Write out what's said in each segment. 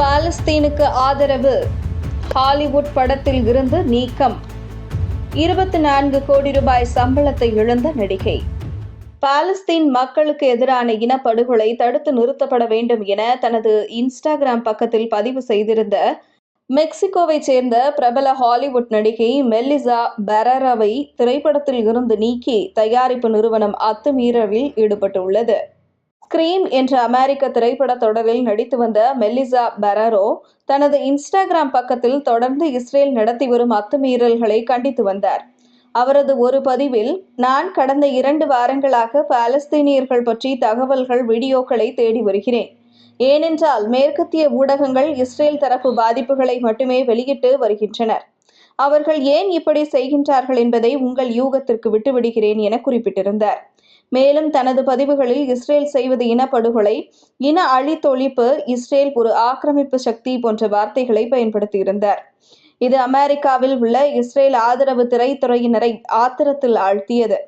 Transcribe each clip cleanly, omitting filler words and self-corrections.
பாலஸ்தீனுக்கு ஆதரவு ஹாலிவுட் படத்தில் இருந்து நீக்கம். 24 கோடி ரூபாய் சம்பளத்தை இழந்த நடிகை. பாலஸ்தீன் மக்களுக்கு எதிரான இனப்படுகொலை தடுத்து நிறுத்தப்பட வேண்டும் என தனது இன்ஸ்டாகிராம் பக்கத்தில் பதிவு செய்திருந்த மெக்சிகோவைச் சேர்ந்த பிரபல ஹாலிவுட் நடிகை மெல்லிசா பெரேராவை திரைப்படத்தில் இருந்து நீக்கி தயாரிப்பு நிறுவனம் அத்துமீறலில் ஈடுபட்டுள்ளது. ஸ்கிரீம் என்ற அமெரிக்க திரைப்பட தொடரில் நடித்து வந்த மெல்லிசா பெரேரா தனது இன்ஸ்டாகிராம் பக்கத்தில் தொடர்ந்து இஸ்ரேல் நடத்தி வரும் அத்துமீறல்களை கண்டித்து வந்தார். அவரது ஒரு பதிவில், நான் கடந்த 2 வாரங்களாக பாலஸ்தீனியர்கள் பற்றி தகவல்கள், வீடியோக்களை தேடி வருகிறேன். ஏனென்றால் மேற்கத்திய ஊடகங்கள் இஸ்ரேல் தரப்பு பாதிப்புகளை மட்டுமே வெளியிட்டு வருகின்றனர். அவர்கள் ஏன் இப்படி செய்கின்றார்கள் என்பதை உங்கள் யூகத்திற்கு விட்டுவிடுகிறேன் என குறிப்பிட்டிருந்தார். மேலும் தனது பதிவுகளில் இஸ்ரேல் செய்வது இனப்படுகொலை, இன அழித்தொழிப்பு, இஸ்ரேல் ஒரு ஆக்கிரமிப்பு சக்தி போன்ற வார்த்தைகளை பயன்படுத்தியிருந்தார். இது அமெரிக்காவில் உள்ள இஸ்ரேல் ஆதரவு திரைத்துறையினரை ஆத்திரத்தில் ஆழ்த்தியது.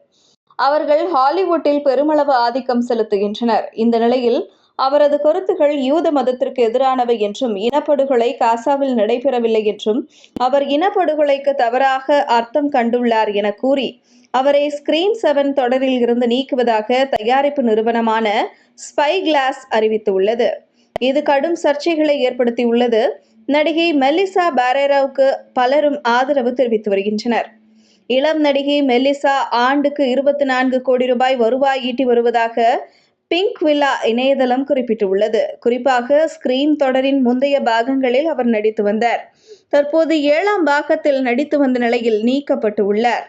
அவர்கள் ஹாலிவுட்டில் பெருமளவு ஆதிக்கம் செலுத்துகின்றனர். இந்த நிலையில் அவரது கருத்துக்கள் யூத மதத்திற்கு எதிரானவை என்றும், இனப்படுகொலை காசாவில் நடைபெறவில்லை என்றும், அவர் இனப்படுகொலைக்கு தவறாக அர்த்தம் கண்டுள்ளார் என கூறி அவரை ஸ்கிரீம் 7 தொடரில் இருந்து நீக்குவதாக தயாரிப்பு நிறுவனமான ஸ்பை கிளாஸ் அறிவித்துள்ளது. இது கடும் சர்ச்சைகளை ஏற்படுத்தியுள்ளது. நடிகை மெல்லிசா பெரேராவுக்கு பலரும் ஆதரவு தெரிவித்து வருகின்றனர். இளம் நடிகை மெல்லிசா ஆண்டுக்கு 24 கோடி ரூபாய் வருவாய் ஈட்டி வருவதாக பிங்க் வில்லா இணையதளம் குறிப்பிட்டுள்ளது. குறிப்பாக ஸ்கிரீம் தொடரின் முந்தைய பாகங்களில் அவர் நடித்து வந்தார். தற்போது 7ஆம் பாகத்தில் நடித்து வந்த நிலையில் நீக்கப்பட்டு உள்ளார்.